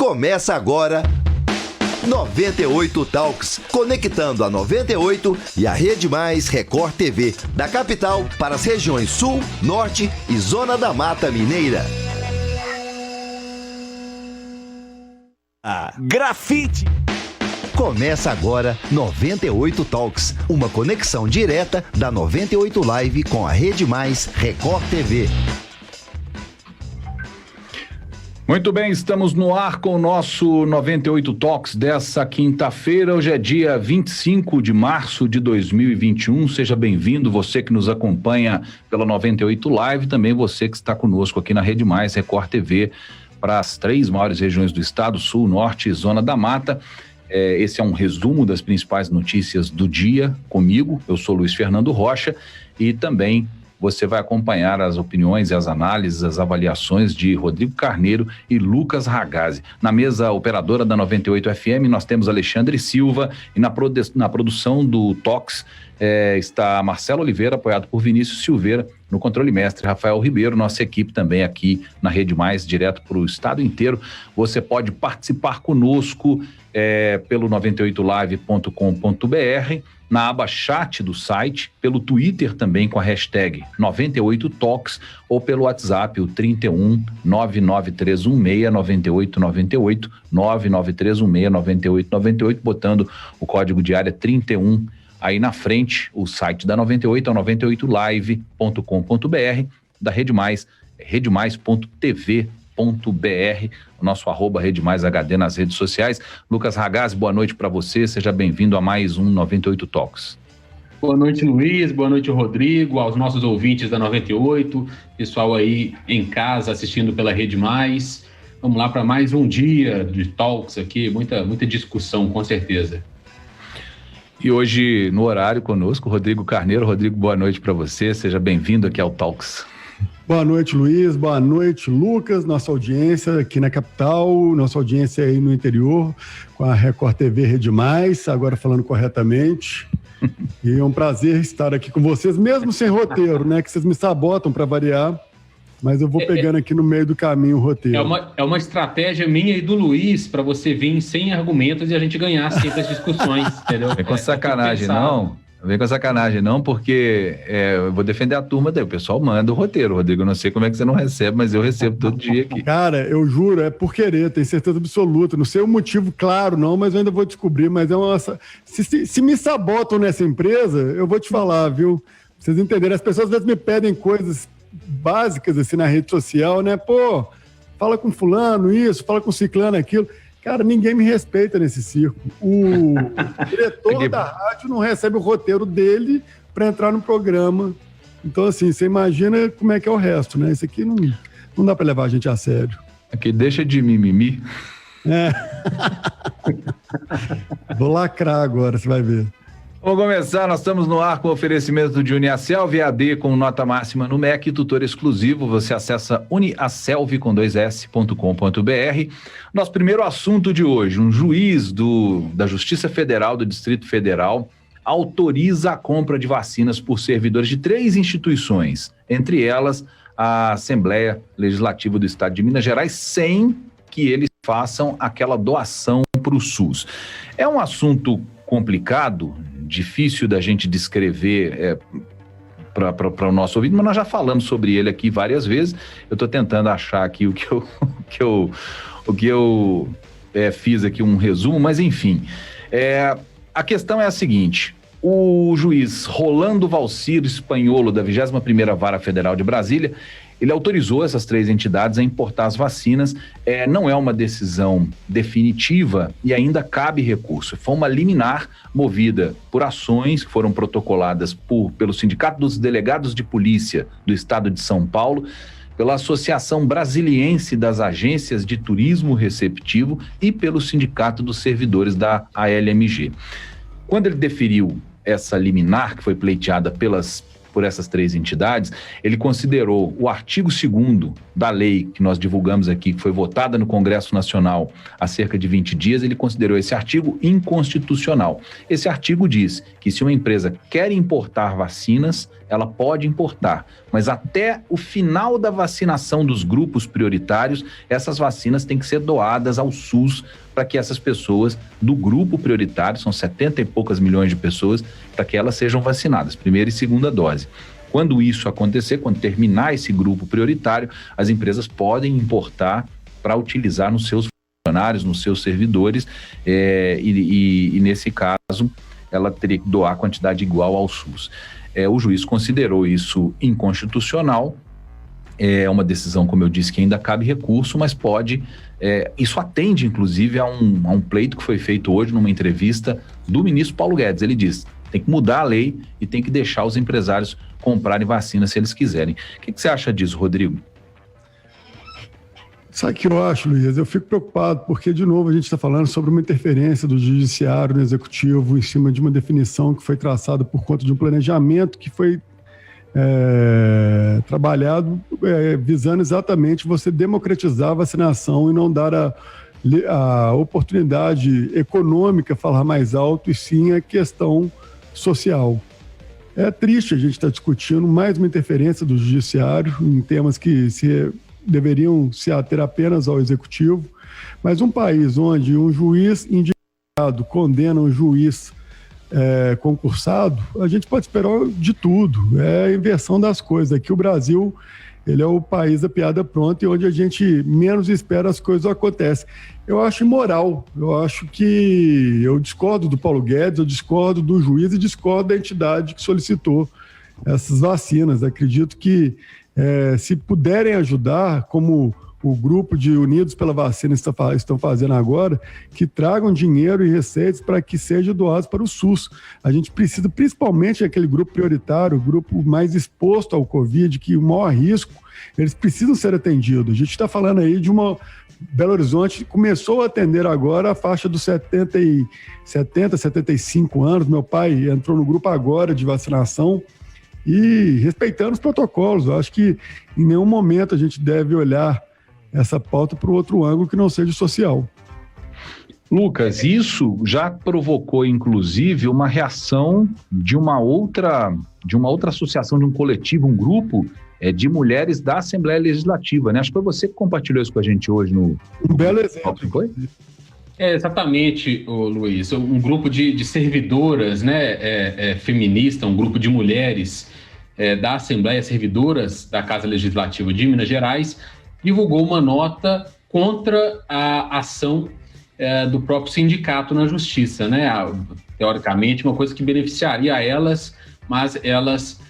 Começa agora 98 Talks, conectando a 98 e a Rede Mais Record TV, da capital para as regiões Sul, Norte e Zona da Mata Mineira. Grafite! Começa agora 98 Talks, uma conexão direta da 98 Live com a Rede Mais Record TV. Muito bem, estamos no ar com o nosso 98 Talks dessa quinta-feira. Hoje é dia 25 de março de 2021. Seja bem-vindo, você que nos acompanha pela 98 Live, também você que está conosco aqui na Rede Mais Record TV, para as 3 maiores regiões do estado, Sul, Norte e Zona da Mata. Esse é um resumo das principais notícias do dia comigo. Eu sou Luiz Fernando Rocha e também você vai acompanhar as opiniões e as análises, as avaliações de Rodrigo Carneiro e Lucas Ragazzi. Na mesa operadora da 98 FM nós temos Alexandre Silva e na produção do Talks está Marcelo Oliveira, apoiado por Vinícius Silveira, no controle mestre Rafael Ribeiro, nossa equipe também aqui na Rede Mais, direto para o estado inteiro. Você pode participar conosco pelo 98live.com.br, na aba chat do site, pelo Twitter também com a hashtag 98Talks ou pelo WhatsApp, o 31 99316 9898, 99316 9898, botando o código de área 31 aí na frente. O site da 98 é 98live.com.br, da Rede Mais, redemais.tv.br, o nosso @RedeMaisHD nas redes sociais. Lucas Ragazzi, boa noite para você, seja bem-vindo a mais um 98 Talks. Boa noite, Luiz, boa noite, Rodrigo, aos nossos ouvintes da 98, pessoal aí em casa assistindo pela Rede Mais. Vamos lá para mais um dia de Talks aqui, muita discussão, com certeza. E hoje, no horário conosco, Rodrigo Carneiro. Rodrigo, boa noite para você, seja bem-vindo aqui ao Talks. Boa noite, Luiz, boa noite, Lucas, nossa audiência aqui na capital, nossa audiência aí no interior, com a Record TV Rede Mais, agora falando corretamente. E é um prazer estar aqui com vocês, mesmo sem roteiro, né, que vocês me sabotam para variar, mas eu vou pegando aqui no meio do caminho o roteiro. É uma estratégia minha e do Luiz para você vir sem argumentos e a gente ganhar sempre as discussões, entendeu? Vem com sacanagem, não. Vem com sacanagem, não, porque eu vou defender a turma daí. O pessoal manda o roteiro, Rodrigo. Eu não sei como é que você não recebe, mas eu recebo todo dia aqui. Cara, eu juro, é por querer, tenho certeza absoluta. Não sei o motivo claro, não, mas eu ainda vou descobrir. Mas é uma. Se me sabotam nessa empresa, eu vou te falar, viu? Pra vocês entenderem, as pessoas às vezes me pedem coisas básicas assim na rede social, né? Pô, fala com fulano isso, fala com ciclano aquilo. Cara, ninguém me respeita nesse circo. O diretor da rádio não recebe o roteiro dele para entrar no programa. Então, assim, você imagina como é que é o resto, né? Isso aqui não dá para levar a gente a sério. Aqui, deixa de mimimi. Vou lacrar agora, você vai ver. Vamos começar, nós estamos no ar com o oferecimento de Uniaselv, EAD com nota máxima no MEC, tutor exclusivo. Você acessa uniaselv.com.br. Nosso primeiro assunto de hoje: um juiz da Justiça Federal do Distrito Federal autoriza a compra de vacinas por servidores de 3 instituições, entre elas a Assembleia Legislativa do Estado de Minas Gerais, sem que eles façam aquela doação para o SUS. É um assunto complicado, difícil da gente descrever para o nosso ouvido, mas nós já falamos sobre ele aqui várias vezes. Eu estou tentando achar aqui o que eu fiz aqui um resumo, mas enfim. A questão é a seguinte: o juiz Rolando Valcir Spanholo, da 21ª Vara Federal de Brasília, ele autorizou essas 3 entidades a importar as vacinas. Não é uma decisão definitiva e ainda cabe recurso. Foi uma liminar movida por ações que foram protocoladas pelo Sindicato dos Delegados de Polícia do Estado de São Paulo, pela Associação Brasiliense das Agências de Turismo Receptivo e pelo Sindicato dos Servidores da ALMG. Quando ele deferiu essa liminar, que foi pleiteada por por essas 3 entidades, ele considerou o artigo 2º da lei que nós divulgamos aqui, que foi votada no Congresso Nacional há cerca de 20 dias, ele considerou esse artigo inconstitucional. Esse artigo diz que se uma empresa quer importar vacinas, ela pode importar, mas até o final da vacinação dos grupos prioritários, essas vacinas têm que ser doadas ao SUS para que essas pessoas do grupo prioritário, são 70 e poucas milhões de pessoas, para que elas sejam vacinadas, primeira e segunda dose. Quando isso acontecer, quando terminar esse grupo prioritário, as empresas podem importar para utilizar nos seus funcionários, nos seus servidores, e nesse caso, ela teria que doar a quantidade igual ao SUS. O juiz considerou isso inconstitucional, é uma decisão, como eu disse, que ainda cabe recurso, mas pode, isso atende inclusive a um pleito que foi feito hoje numa entrevista do ministro Paulo Guedes. Ele diz, tem que mudar a lei e tem que deixar os empresários comprarem vacina se eles quiserem. O que você acha disso, Rodrigo? Sabe o que eu acho, Luiz? Eu fico preocupado porque, de novo, a gente está falando sobre uma interferência do judiciário no executivo em cima de uma definição que foi traçada por conta de um planejamento que foi trabalhado visando exatamente você democratizar a vacinação e não dar a oportunidade econômica falar mais alto, e sim a questão social. É triste a gente estar discutindo mais uma interferência do judiciário em temas que deveriam se ater apenas ao executivo, mas um país onde um juiz indicado condena um juiz concursado, a gente pode esperar de tudo, é a inversão das coisas. Aqui o Brasil, ele é o país da piada pronta e onde a gente menos espera as coisas acontecem. Eu acho imoral, eu discordo do Paulo Guedes, eu discordo do juiz e discordo da entidade que solicitou essas vacinas. Acredito que se puderem ajudar, como o grupo de Unidos pela Vacina estão fazendo agora, que tragam dinheiro e receitas para que sejam doados para o SUS. A gente precisa, principalmente aquele grupo prioritário, o grupo mais exposto ao Covid, que o maior risco, eles precisam ser atendidos. A gente está falando aí de uma Belo Horizonte, que começou a atender agora a faixa dos 70, 75 anos. Meu pai entrou no grupo agora de vacinação, e respeitando os protocolos. Eu acho que em nenhum momento a gente deve olhar essa pauta para o outro ângulo que não seja social. Lucas, isso já provocou, inclusive, uma reação de uma outra associação, de um coletivo, um grupo de mulheres da Assembleia Legislativa, né? Acho que foi você que compartilhou isso com a gente hoje no... Um belo exemplo. Foi? Exatamente, Luiz. Um grupo de servidoras, né, feminista, um grupo de mulheres da Assembleia, servidoras da Casa Legislativa de Minas Gerais, divulgou uma nota contra a ação do próprio sindicato na Justiça, né? Teoricamente, uma coisa que beneficiaria a elas, mas elas,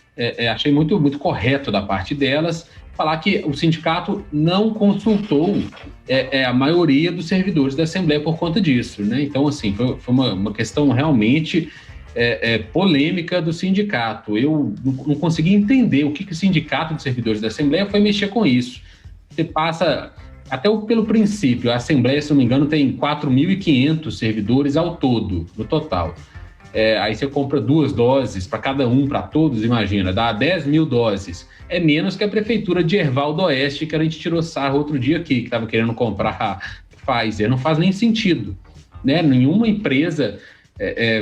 achei muito, muito correto da parte delas, falar que o sindicato não consultou a maioria dos servidores da Assembleia por conta disso, né? Então, assim, foi uma questão realmente polêmica do sindicato. Eu não consegui entender o que o sindicato de servidores da Assembleia foi mexer com isso. Você passa, até pelo princípio, a Assembleia, se não me engano, tem 4.500 servidores ao todo, no total. Aí você compra 2 doses para cada um, para todos, imagina, dá 10 mil doses. É menos que a prefeitura de Erval do Oeste, que a gente tirou sarro outro dia aqui, que estava querendo comprar a Pfizer. Não faz nem sentido, né? Nenhuma empresa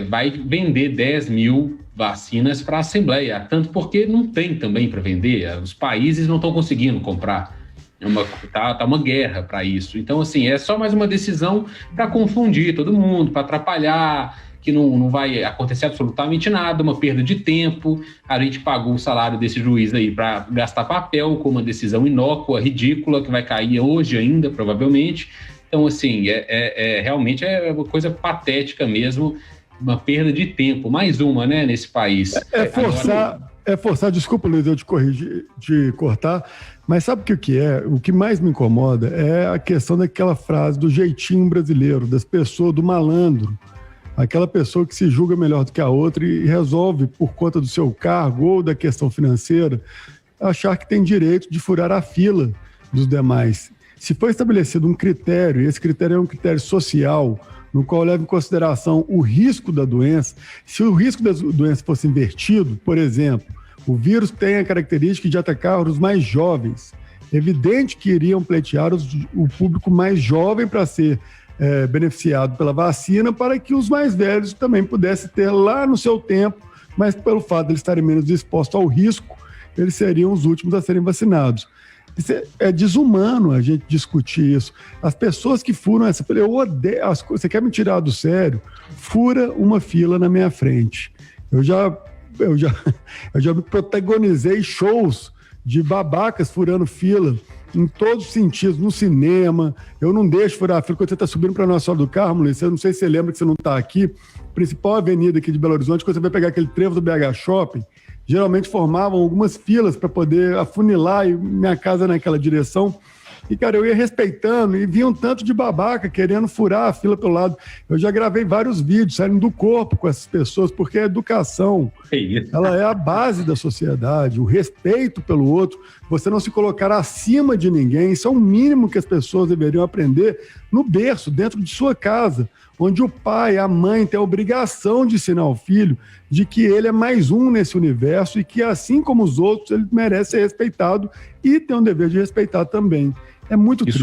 vai vender 10 mil vacinas para a Assembleia, tanto porque não tem também para vender, os países não estão conseguindo comprar. Tá uma guerra para isso. Então, assim, é só mais uma decisão para confundir todo mundo, para atrapalhar, que não vai acontecer absolutamente nada, uma perda de tempo. A gente pagou o salário desse juiz aí para gastar papel com uma decisão inócua, ridícula, que vai cair hoje ainda, provavelmente. Então, assim, realmente é uma coisa patética mesmo, uma perda de tempo, mais uma, né, nesse país. Forçar, desculpa, Luiz, eu te cortar, mas sabe o que é? O que mais me incomoda é a questão daquela frase do jeitinho brasileiro, das pessoas, do malandro, aquela pessoa que se julga melhor do que a outra e resolve, por conta do seu cargo ou da questão financeira, achar que tem direito de furar a fila dos demais. Se for estabelecido um critério, e esse critério é um critério social, no qual leva em consideração o risco da doença, se o risco da doença fosse invertido, por exemplo, O vírus tem a característica de atacar os mais jovens. Evidente que iriam pleitear o público mais jovem para ser beneficiado pela vacina, para que os mais velhos também pudessem ter lá no seu tempo, mas pelo fato de eles estarem menos expostos ao risco, eles seriam os últimos a serem vacinados. Isso é desumano a gente discutir isso. As pessoas que furam essa fila, eu odeio, você quer me tirar do sério? Fura uma fila na minha frente. Eu já protagonizei shows de babacas furando fila em todos os sentidos, no cinema. Eu não deixo furar a fila. Quando você está subindo para a nossa hora do carro, Luiz, eu não sei se você lembra que você não está aqui, principal avenida aqui de Belo Horizonte, quando você vai pegar aquele trevo do BH Shopping, geralmente formavam algumas filas para poder afunilar minha casa naquela direção. E, cara, eu ia respeitando e vinha um tanto de babaca querendo furar a fila pelo lado. Eu já gravei vários vídeos saindo do corpo com essas pessoas, porque a educação, ela é a base da sociedade, o respeito pelo outro, você não se colocar acima de ninguém, isso é o mínimo que as pessoas deveriam aprender no berço, dentro de sua casa, onde o pai, a mãe tem a obrigação de ensinar ao filho de que ele é mais um nesse universo e que, assim como os outros, ele merece ser respeitado e tem um dever de respeitar também. É muito triste.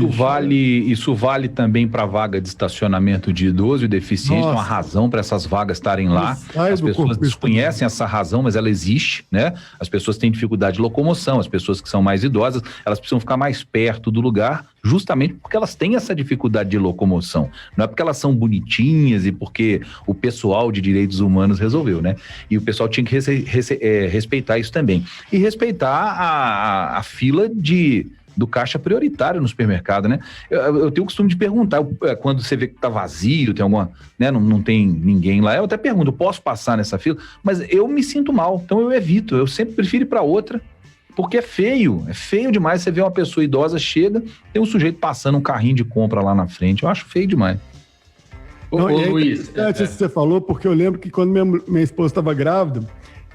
Isso vale também para vaga de estacionamento de idoso e deficiente. Tem uma razão para essas vagas estarem lá. As pessoas desconhecem essa razão, mas ela existe, né? As pessoas têm dificuldade de locomoção, as pessoas que são mais idosas, elas precisam ficar mais perto do lugar, justamente porque elas têm essa dificuldade de locomoção. Não é porque elas são bonitinhas e porque o pessoal de direitos humanos resolveu, né? E o pessoal tinha que respeitar isso também. E respeitar a fila do caixa prioritário no supermercado, né? Eu tenho o costume de perguntar, quando você vê que tá vazio, tem alguma, né, não tem ninguém lá, eu até pergunto, posso passar nessa fila? Mas eu me sinto mal, então eu evito, eu sempre prefiro ir para outra, porque é feio demais você ver uma pessoa idosa, chega, tem um sujeito passando um carrinho de compra lá na frente, eu acho feio demais. Não, Luiz, isso que você falou, porque eu lembro que quando minha esposa estava grávida,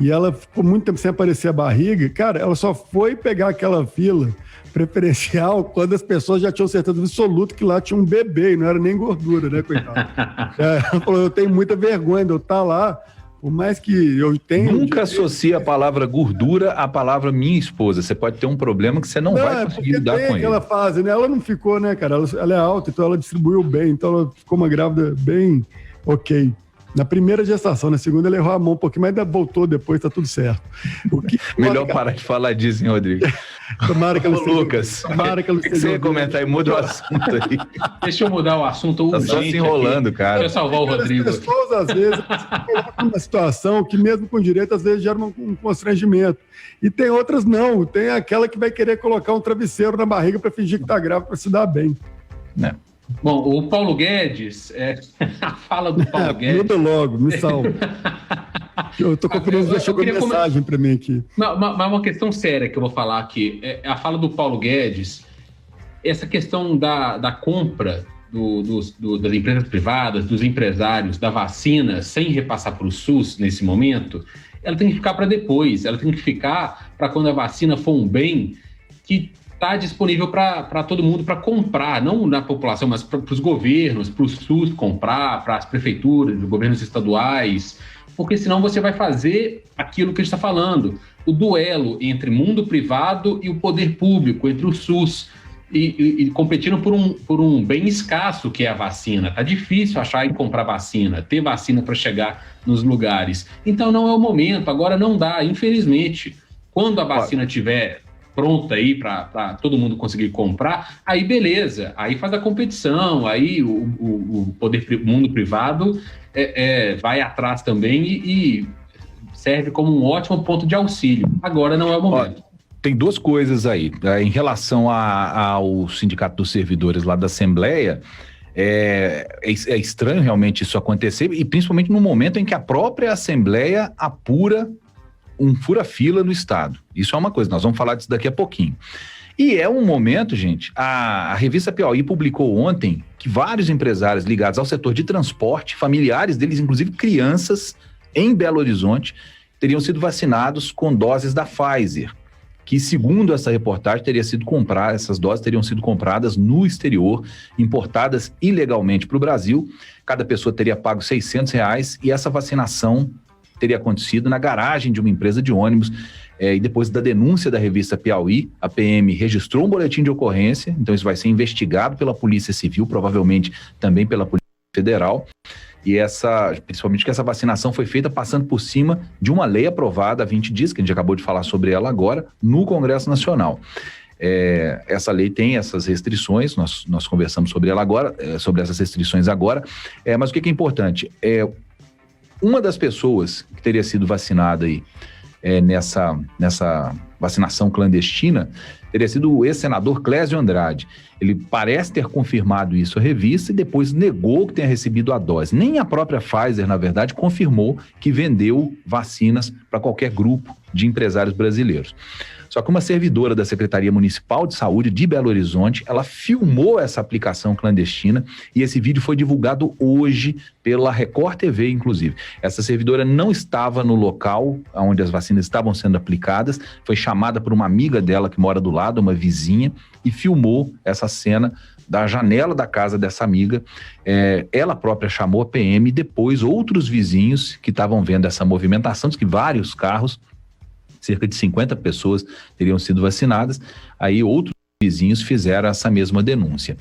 e ela ficou muito tempo sem aparecer a barriga, cara, ela só foi pegar aquela fila preferencial quando as pessoas já tinham certeza absoluta que lá tinha um bebê e não era nem gordura, né, coitado? Ela falou, eu tenho muita vergonha de eu estar lá, por mais que eu tenha... Nunca associe a palavra gordura à palavra minha esposa. Você pode ter um problema que você não vai conseguir lidar com ele. Aquela fase, né? Ela não ficou, né, cara? Ela é alta, então ela distribuiu bem, então ela ficou uma grávida bem ok. Na primeira gestação, na segunda ele errou a mão um pouquinho, mas ainda voltou depois, tá tudo certo. Melhor parar de falar disso, hein, Rodrigo? Tomara que ela seja... Lucas, tomara que ela seja... Você ia comentar e muda o assunto aí. Deixa eu mudar o assunto. Tá só se enrolando, cara. Deixa eu salvar o Rodrigo. As pessoas, às vezes, colocam numa situação que mesmo com direito, às vezes gera um constrangimento. E tem outras não. Tem aquela que vai querer colocar um travesseiro na barriga para fingir que tá grávida para se dar bem. Né? Bom, o Paulo Guedes, a fala do Paulo Guedes... Muda logo, me salva. Eu tô conferindo, já chegou mensagem para mim aqui. Mas uma questão séria que eu vou falar aqui, a fala do Paulo Guedes, essa questão da compra das empresas privadas, dos empresários, da vacina, sem repassar para o SUS nesse momento, ela tem que ficar para depois, ela tem que ficar para quando a vacina for um bem que está disponível para todo mundo para comprar, não na população, mas para os governos, para o SUS comprar, para as prefeituras, os governos estaduais, porque senão você vai fazer aquilo que a gente está falando, o duelo entre mundo privado e o poder público, entre o SUS, e competindo por um bem escasso que é a vacina. Está difícil achar e comprar vacina, ter vacina para chegar nos lugares. Então não é o momento, agora não dá, infelizmente. Quando a vacina tiver pronta aí para todo mundo conseguir comprar, aí beleza, aí faz a competição, aí o mundo privado vai atrás também e serve como um ótimo ponto de auxílio. Agora não é o momento. Tem duas coisas aí. Em relação ao Sindicato dos Servidores lá da Assembleia, é estranho realmente isso acontecer, e principalmente no momento em que a própria Assembleia apura um fura-fila no Estado. Isso é uma coisa, nós vamos falar disso daqui a pouquinho. E é um momento, gente, a revista Piauí publicou ontem que vários empresários ligados ao setor de transporte, familiares deles, inclusive crianças, em Belo Horizonte, teriam sido vacinados com doses da Pfizer, que, segundo essa reportagem, essas doses teriam sido compradas no exterior, importadas ilegalmente para o Brasil. Cada pessoa teria pago R$600 e essa vacinação teria acontecido na garagem de uma empresa de ônibus. E depois da denúncia da revista Piauí, a PM registrou um boletim de ocorrência, então isso vai ser investigado pela Polícia Civil, provavelmente também pela Polícia Federal, e principalmente que essa vacinação foi feita passando por cima de uma lei aprovada há 20 dias, que a gente acabou de falar sobre ela agora, no Congresso Nacional. Essa lei tem essas restrições, nós conversamos sobre ela agora, sobre essas restrições agora, mas o que é importante? Uma das pessoas que teria sido vacinada aí, nessa vacinação clandestina, teria sido o ex-senador Clésio Andrade. Ele parece ter confirmado isso à revista e depois negou que tenha recebido a dose. Nem a própria Pfizer, na verdade, confirmou que vendeu vacinas para qualquer grupo de empresários brasileiros. Só que uma servidora da Secretaria Municipal de Saúde de Belo Horizonte, ela filmou essa aplicação clandestina e esse vídeo foi divulgado hoje pela Record TV, inclusive. Essa servidora não estava no local onde as vacinas estavam sendo aplicadas, foi chamada por uma amiga dela que mora do lado, uma vizinha, e filmou essa cena da janela da casa dessa amiga. Ela própria chamou a PM e depois outros vizinhos que estavam vendo essa movimentação, diz que vários carros, cerca de 50 pessoas teriam sido vacinadas, aí outros vizinhos fizeram essa mesma denúncia.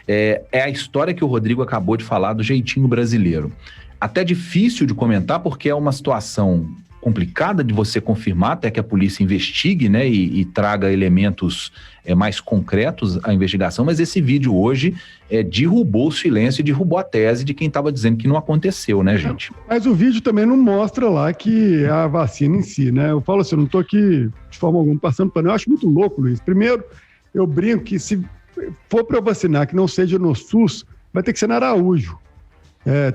É a história que o Rodrigo acabou de falar do jeitinho brasileiro. Até difícil de comentar porque é uma situação complicada de você confirmar, até que a polícia investigue, né, e traga elementos mais concretos à investigação, mas esse vídeo hoje derrubou o silêncio e derrubou a tese de quem estava dizendo que não aconteceu, né, gente? Mas o vídeo também não mostra lá que é a vacina em si, né? Eu falo assim, eu não estou aqui de forma alguma passando pano. Eu acho muito louco, Luiz. Primeiro, eu brinco que se for para vacinar que não seja no SUS, vai ter que ser na Araújo.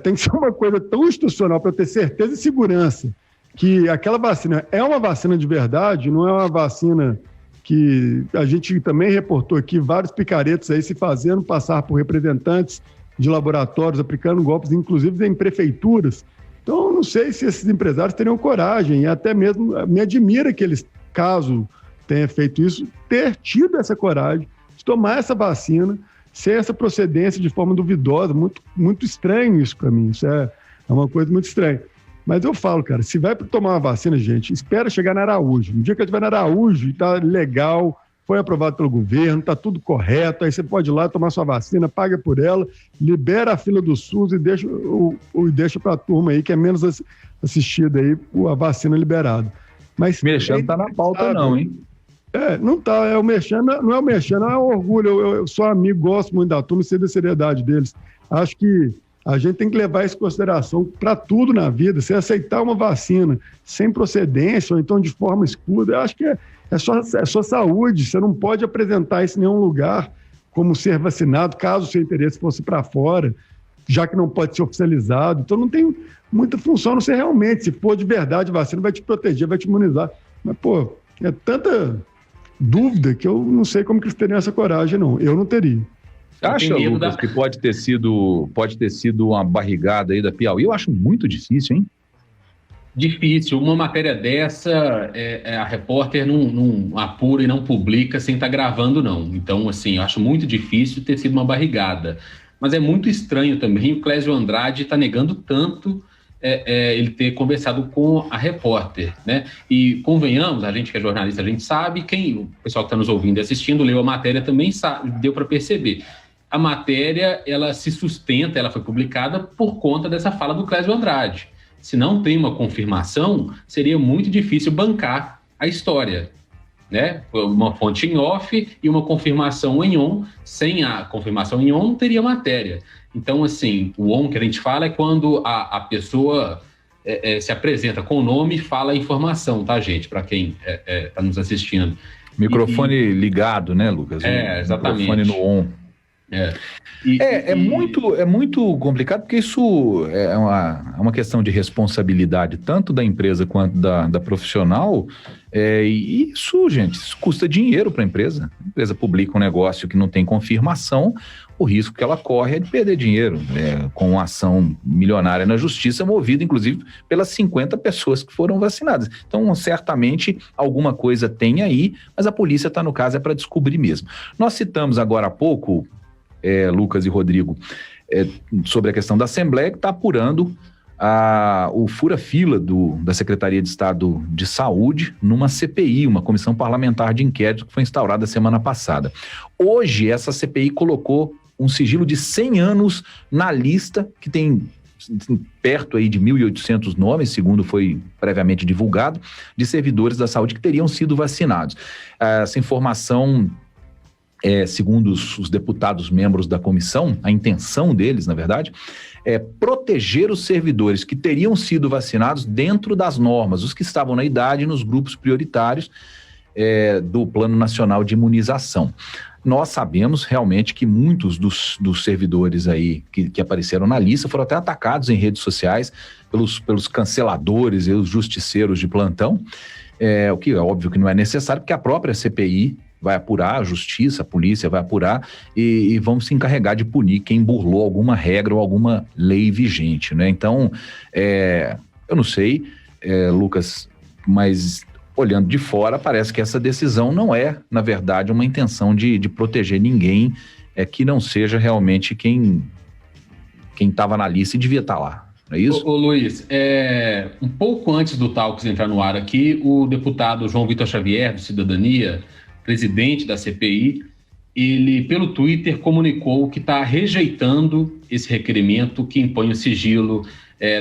Tem que ser uma coisa tão institucional para ter certeza e segurança que aquela vacina é uma vacina de verdade, não é uma vacina que a gente também reportou aqui, vários picaretos aí se fazendo passar por representantes de laboratórios, aplicando golpes, inclusive em prefeituras. Então, eu não sei se esses empresários teriam coragem, e até mesmo me admira que eles, caso tenha feito isso, ter tido essa coragem de tomar essa vacina, sem essa procedência de forma duvidosa, muito, muito estranho isso para mim, isso é uma coisa muito estranha. Mas eu falo, cara, se vai para tomar uma vacina, gente, espera chegar na Araújo. No dia que estiver na Araújo, tá legal, foi aprovado pelo governo, tá tudo correto, aí você pode ir lá tomar sua vacina, paga por ela, libera a fila do SUS e deixa para a turma aí que é menos assistida aí, a vacina liberada. Mas Merchan tá na pauta não, hein? Não tá, não é o Merchan, não é o orgulho, eu sou amigo, gosto muito da turma e sei da seriedade deles. Acho que a gente tem que levar isso em consideração para tudo na vida. Se aceitar uma vacina sem procedência ou então de forma escusa, eu acho que é só saúde. Você não pode apresentar isso em nenhum lugar como ser vacinado, caso o seu interesse fosse para fora, já que não pode ser oficializado. Então não tem muita função, não sei realmente. Se for de verdade, a vacina vai te proteger, vai te imunizar. Mas, é tanta dúvida que eu não sei como que eles teriam essa coragem, não. Eu não teria. Você acha, Lucas, que pode ter sido uma barrigada aí da Piauí? Eu acho muito difícil, hein? Difícil. Uma matéria dessa, a repórter não apura e não publica sem estar gravando, não. Então, assim, eu acho muito difícil ter sido uma barrigada. Mas é muito estranho também o Clésio Andrade está negando tanto ele ter conversado com a repórter, né? E convenhamos, a gente que é jornalista, a gente sabe, o pessoal que está nos ouvindo e assistindo, leu a matéria também sabe, deu para perceber. A matéria, ela se sustenta, ela foi publicada por conta dessa fala do Clésio Andrade. Se não tem uma confirmação, seria muito difícil bancar a história, né? Uma fonte em off e uma confirmação em on. Sem a confirmação em on, não teria matéria. Então, assim, o on que a gente fala é quando a pessoa se apresenta com o nome e fala a informação, tá, gente? Para quem está nos assistindo. Microfone ligado, né, Lucas? Exatamente. Microfone no on. É muito complicado, porque isso é uma questão de responsabilidade, tanto da empresa quanto da profissional, e isso, gente, isso custa dinheiro para a empresa. A empresa publica um negócio que não tem confirmação, o risco que ela corre é de perder dinheiro, com uma ação milionária na justiça, movida, inclusive, pelas 50 pessoas que foram vacinadas. Então, certamente, alguma coisa tem aí, mas a polícia está, no caso, para descobrir mesmo. Nós citamos agora há pouco, Lucas e Rodrigo, sobre a questão da Assembleia, que está apurando o fura-fila da Secretaria de Estado de Saúde numa CPI, uma comissão parlamentar de inquérito que foi instaurada semana passada. Hoje, essa CPI colocou um sigilo de 100 anos na lista, que tem perto aí de 1.800 nomes, segundo foi previamente divulgado, de servidores da saúde que teriam sido vacinados. Essa informação, segundo os deputados membros da comissão, a intenção deles, na verdade, é proteger os servidores que teriam sido vacinados dentro das normas, os que estavam na idade e nos grupos prioritários do Plano Nacional de Imunização. Nós sabemos realmente que muitos dos servidores aí que apareceram na lista foram até atacados em redes sociais pelos canceladores e os justiceiros de plantão, o que é óbvio que não é necessário, porque a própria CPI vai apurar, a justiça, a polícia vai apurar e vão se encarregar de punir quem burlou alguma regra ou alguma lei vigente, né? Então, eu não sei, Lucas, mas olhando de fora, parece que essa decisão não é, na verdade, uma intenção de proteger ninguém que não seja realmente quem estava na lista e devia estar lá. Não é isso? Ô Luiz, um pouco antes do Talks entrar no ar aqui, o deputado João Vitor Xavier, do Cidadania, presidente da CPI, ele, pelo Twitter, comunicou que está rejeitando esse requerimento que impõe o sigilo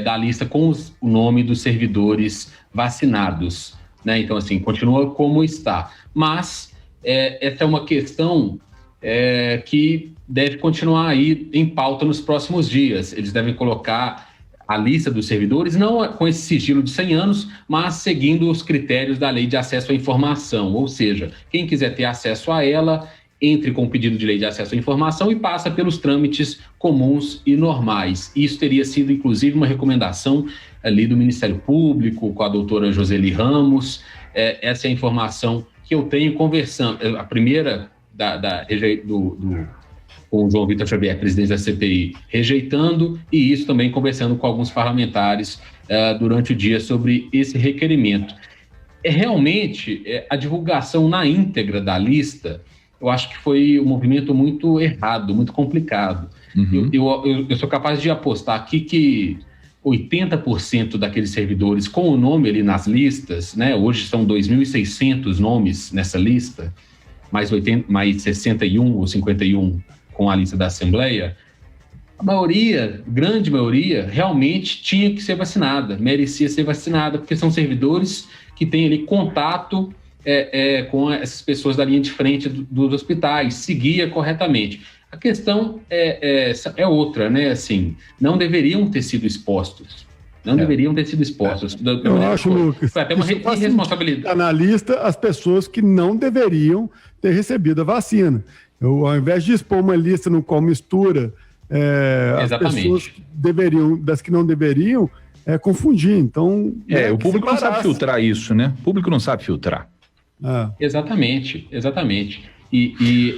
da lista com o nome dos servidores vacinados, né? Então, assim, continua como está. Mas essa é uma questão que deve continuar aí em pauta nos próximos dias. Eles devem colocar a lista dos servidores, não com esse sigilo de 100 anos, mas seguindo os critérios da Lei de Acesso à Informação. Ou seja, quem quiser ter acesso a ela, entre com o pedido de Lei de Acesso à Informação e passa pelos trâmites comuns e normais. Isso teria sido, inclusive, uma recomendação ali do Ministério Público, com a doutora Joseli Ramos. Essa é a informação que eu tenho conversando. A primeira com o João Vitor Xavier, presidente da CPI, rejeitando, e isso também conversando com alguns parlamentares durante o dia sobre esse requerimento. Realmente, a divulgação na íntegra da lista, eu acho que foi um movimento muito errado, muito complicado. Uhum. Eu sou capaz de apostar aqui que 80% daqueles servidores com o nome ali nas listas, né, hoje são 2.600 nomes nessa lista, mais 61 ou 51 com a lista da Assembleia, a maioria, grande maioria, realmente tinha que ser vacinada, merecia ser vacinada, porque são servidores que têm ali contato com essas pessoas da linha de frente dos hospitais, seguia corretamente. A questão é outra, né? Assim, não deveriam ter sido expostos. Deveriam ter sido expostos. Eu acho, Lucas, foi até uma irresponsabilidade. Na lista, as pessoas que não deveriam ter recebido a vacina. Ao invés de expor uma lista no qual mistura as pessoas que deveriam, das que não deveriam, confundir. Então, o público não sabe filtrar isso, né? O público não sabe filtrar. Exatamente. E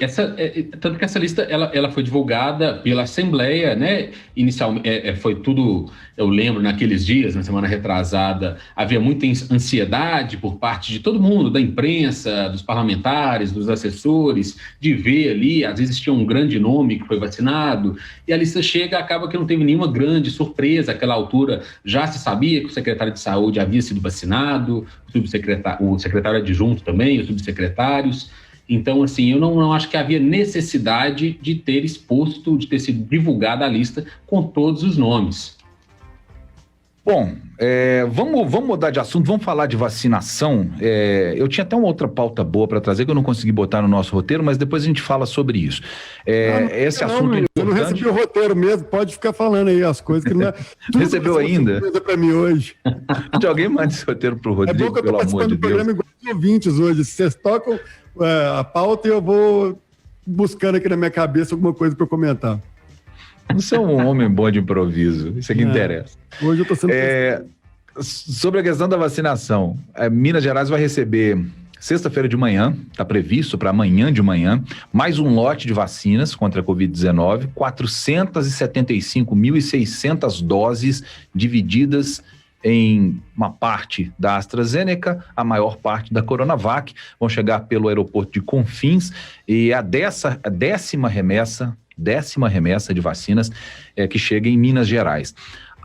tanto que essa lista ela foi divulgada pela Assembleia, né? Inicialmente foi tudo, eu lembro, naqueles dias, na semana retrasada, havia muita ansiedade por parte de todo mundo, da imprensa, dos parlamentares, dos assessores, de ver ali, às vezes tinha um grande nome que foi vacinado, e a lista chega, acaba que não teve nenhuma grande surpresa. Àquela altura já se sabia que o secretário de saúde havia sido vacinado, o secretário adjunto também, os subsecretários. Então, assim, eu não acho que havia necessidade de ter exposto, de ter sido divulgada a lista com todos os nomes. Bom, vamos mudar de assunto, vamos falar de vacinação. Eu tinha até uma outra pauta boa para trazer que eu não consegui botar no nosso roteiro, mas depois a gente fala sobre isso. Esse assunto é importante. Eu não recebi o roteiro mesmo, pode ficar falando aí as coisas que não é. Recebeu ainda? Para mim hoje. De alguém manda esse roteiro pro Rodrigo, pelo amor de Deus. Programa igual os ouvintes hoje. Se vocês tocam a pauta, eu vou buscando aqui na minha cabeça alguma coisa para comentar. Você é um homem bom de improviso, isso aqui interessa. Hoje eu tô sendo... Sobre a questão da vacinação, Minas Gerais vai receber, sexta-feira de manhã, está previsto para amanhã de manhã, mais um lote de vacinas contra a Covid-19, 475.600 doses divididas em uma parte da AstraZeneca, a maior parte da Coronavac, vão chegar pelo aeroporto de Confins, e a décima remessa de vacinas que chega em Minas Gerais.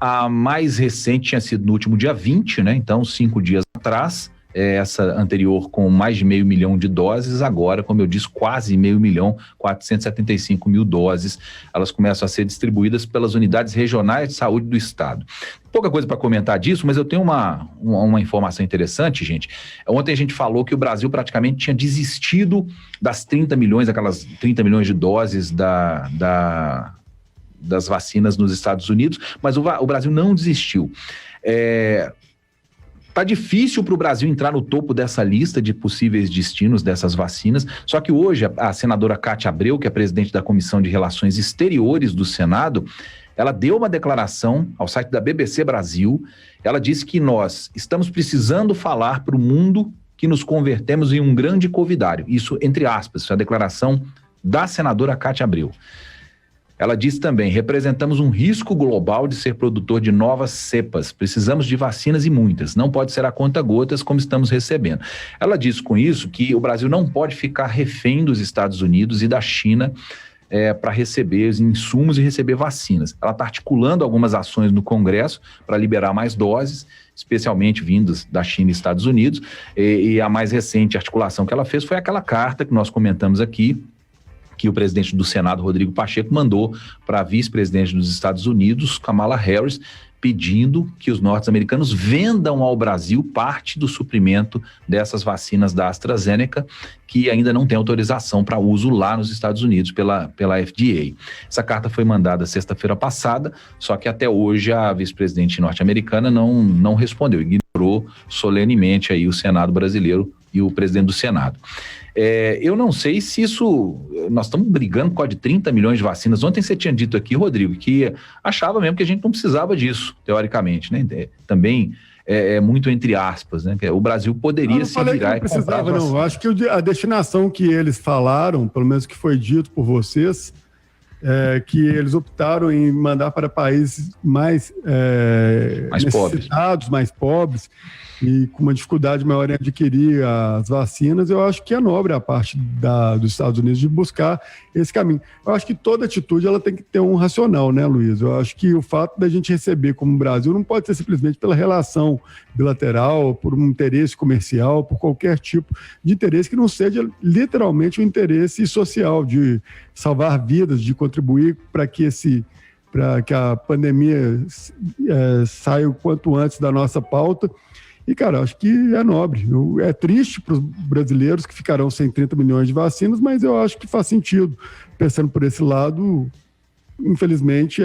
A mais recente tinha sido no último dia 20, né? Então, 5 dias atrás. Essa anterior com mais de 500 mil de doses, agora, como eu disse, quase 500 mil, 475 mil doses, elas começam a ser distribuídas pelas unidades regionais de saúde do estado. Pouca coisa para comentar disso, mas eu tenho uma informação interessante, gente. Ontem a gente falou que o Brasil praticamente tinha desistido das 30 milhões, aquelas 30 milhões de doses das vacinas nos Estados Unidos, mas o Brasil não desistiu. Tá difícil para o Brasil entrar no topo dessa lista de possíveis destinos dessas vacinas, só que hoje a senadora Cátia Abreu, que é presidente da Comissão de Relações Exteriores do Senado, ela deu uma declaração ao site da BBC Brasil. Ela disse que nós estamos precisando falar para o mundo que nos convertemos em um grande covidário. Isso, entre aspas, isso é a declaração da senadora Cátia Abreu. Ela disse também: representamos um risco global de ser produtor de novas cepas. Precisamos de vacinas e muitas. Não pode ser a conta-gotas como estamos recebendo. Ela disse com isso que o Brasil não pode ficar refém dos Estados Unidos e da China para receber os insumos e receber vacinas. Ela está articulando algumas ações no Congresso para liberar mais doses, especialmente vindas da China e Estados Unidos. E a mais recente articulação que ela fez foi aquela carta que nós comentamos aqui, que o presidente do Senado, Rodrigo Pacheco, mandou para a vice-presidente dos Estados Unidos, Kamala Harris, pedindo que os norte-americanos vendam ao Brasil parte do suprimento dessas vacinas da AstraZeneca, que ainda não tem autorização para uso lá nos Estados Unidos pela FDA. Essa carta foi mandada sexta-feira passada, só que até hoje a vice-presidente norte-americana não respondeu, ignorou solenemente aí o Senado brasileiro e o presidente do Senado. Eu não sei se isso... Nós estamos brigando por causa de 30 milhões de vacinas. Ontem você tinha dito aqui, Rodrigo, que achava mesmo que a gente não precisava disso, teoricamente, né? Também é muito entre aspas, né? O Brasil poderia se virar e comprar vacinas. Não, acho que a destinação que eles falaram, pelo menos que foi dito por vocês, que eles optaram em mandar para países mais necessitados, mais pobres, e com uma dificuldade maior em adquirir as vacinas. Eu acho que é nobre a parte dos Estados Unidos de buscar esse caminho. Eu acho que toda atitude ela tem que ter um racional, né, Luiz? Eu acho que o fato da gente receber como Brasil não pode ser simplesmente pela relação bilateral, por um interesse comercial, por qualquer tipo de interesse que não seja literalmente um interesse social, de salvar vidas, de contribuir para que a pandemia saia o quanto antes da nossa pauta. E, cara, acho que é nobre. É triste para os brasileiros que ficarão sem 30 milhões de vacinas, mas eu acho que faz sentido. Pensando por esse lado, infelizmente,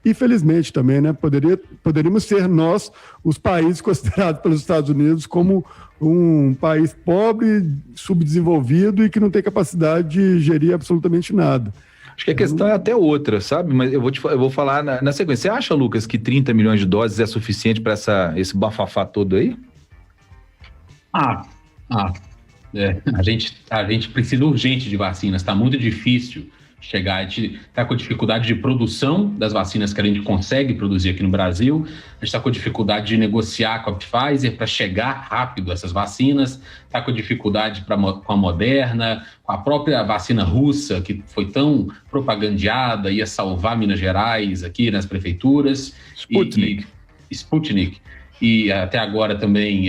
e felizmente também, né? Poderíamos ser nós, os países considerados pelos Estados Unidos como um país pobre, subdesenvolvido e que não tem capacidade de gerir absolutamente nada. Acho que a questão é até outra, sabe? Mas eu vou falar na sequência. Você acha, Lucas, que 30 milhões de doses é suficiente para esse bafafá todo aí? A gente precisa urgente de vacinas. Está muito difícil chegar. A gente está com dificuldade de produção das vacinas que a gente consegue produzir aqui no Brasil. A gente está com dificuldade de negociar com a Pfizer para chegar rápido a essas vacinas. Está com dificuldade com a Moderna, com a própria vacina russa, que foi tão propagandeada, ia salvar Minas Gerais aqui nas prefeituras. Sputnik. E até agora também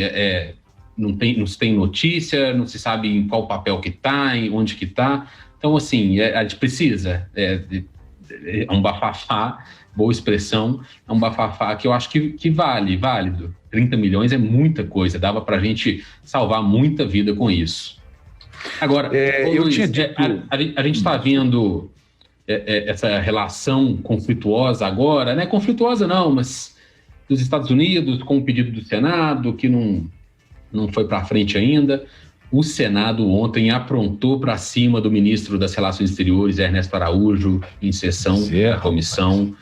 não se tem notícia, não se sabe em qual papel que está, onde que está. Então, assim, a gente precisa, é um bafafá, boa expressão, é um bafafá que eu acho que válido. 30 milhões é muita coisa, dava para a gente salvar muita vida com isso. Agora, Luiz, a gente está vendo essa relação conflituosa agora, né? Conflituosa não, mas dos Estados Unidos com o pedido do Senado, que não foi para frente ainda. O Senado ontem aprontou para cima do ministro das Relações Exteriores, Ernesto Araújo, em sessão da comissão.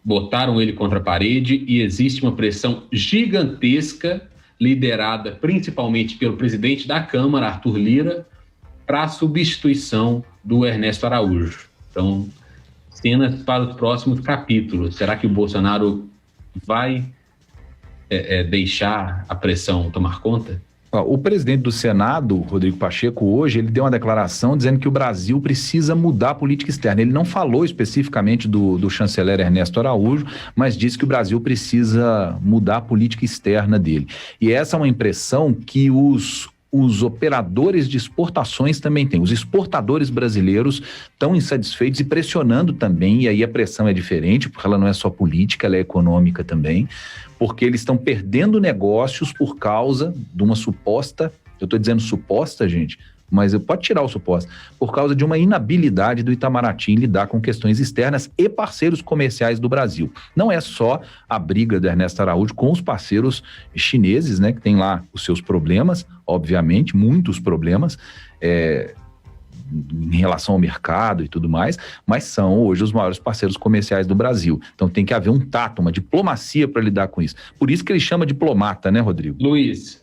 Botaram ele contra a parede e existe uma pressão gigantesca, liderada principalmente pelo presidente da Câmara, Arthur Lira, para a substituição do Ernesto Araújo. Então, cenas para os próximos capítulos. Será que o Bolsonaro vai deixar a pressão tomar conta? O presidente do Senado, Rodrigo Pacheco, hoje ele deu uma declaração dizendo que o Brasil precisa mudar a política externa. Ele não falou especificamente do chanceler Ernesto Araújo, mas disse que o Brasil precisa mudar a política externa dele. E essa é uma impressão que os operadores de exportações também têm. Os exportadores brasileiros estão insatisfeitos e pressionando também, e aí a pressão é diferente, porque ela não é só política, ela é econômica também, porque eles estão perdendo negócios por causa de uma suposta, eu estou dizendo suposta, gente, mas pode tirar o suposto, por causa de uma inabilidade do Itamaraty em lidar com questões externas e parceiros comerciais do Brasil. Não é só a briga do Ernesto Araújo com os parceiros chineses, né, que tem lá os seus problemas, obviamente, muitos problemas, em relação ao mercado e tudo mais, mas são hoje os maiores parceiros comerciais do Brasil. Então tem que haver um tato, uma diplomacia para lidar com isso. Por isso que ele chama diplomata, né, Rodrigo? Luiz,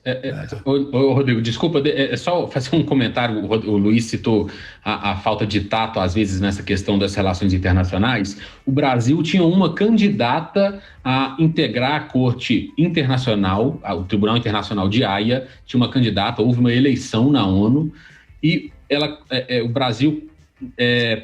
Rodrigo, desculpa, é só fazer um comentário. O Luiz citou a falta de tato, às vezes, nessa questão das relações internacionais. O Brasil tinha uma candidata a integrar a Corte Internacional, o Tribunal Internacional de Haia, tinha uma candidata, houve uma eleição na ONU, e o Brasil,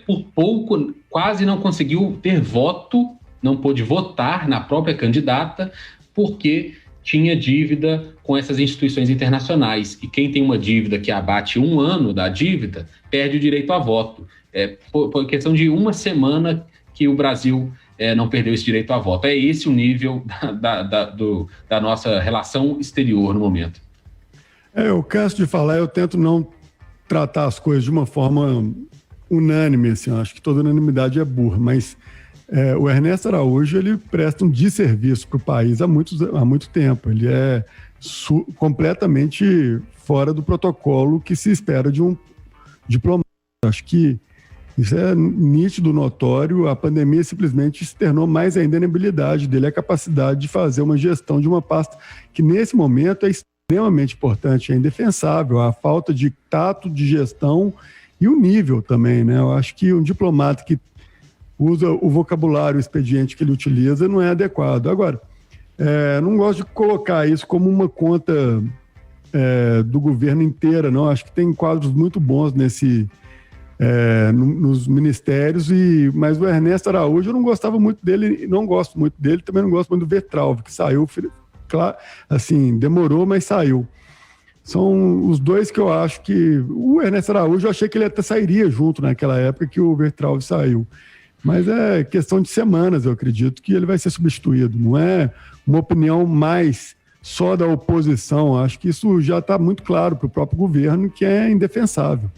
por pouco, quase não conseguiu ter voto, não pôde votar na própria candidata, porque tinha dívida com essas instituições internacionais. E quem tem uma dívida que abate 1 ano da dívida, perde o direito a voto. Por questão de 1 semana que o Brasil não perdeu esse direito a voto. É esse o nível da nossa relação exterior no momento. Eu canso de falar, eu tento não tratar as coisas de uma forma unânime, assim, acho que toda unanimidade é burra, mas o Ernesto Araújo, ele presta um desserviço para o país há muito tempo, ele é completamente fora do protocolo que se espera de um diplomata. Acho que isso é nítido, notório, a pandemia simplesmente externou mais ainda a inabilidade dele, a capacidade de fazer uma gestão de uma pasta que nesse momento é extremamente importante, é indefensável, a falta de tato, de gestão e o nível também, né? Eu acho que um diplomata que usa o vocabulário, o expediente que ele utiliza não é adequado. Agora, não gosto de colocar isso como uma conta do governo inteira, não. Acho que tem quadros muito bons nos ministérios, mas o Ernesto Araújo eu não gostava muito dele, não gosto muito dele, também não gosto muito do Weintraub, que saiu, claro, assim, demorou, mas saiu. São os dois que eu acho que... O Ernesto Araújo, eu achei que ele até sairia junto naquela época que o Weintraub saiu. Mas é questão de semanas, eu acredito, que ele vai ser substituído. Não é uma opinião mais só da oposição. Acho que isso já está muito claro para o próprio governo, que é indefensável.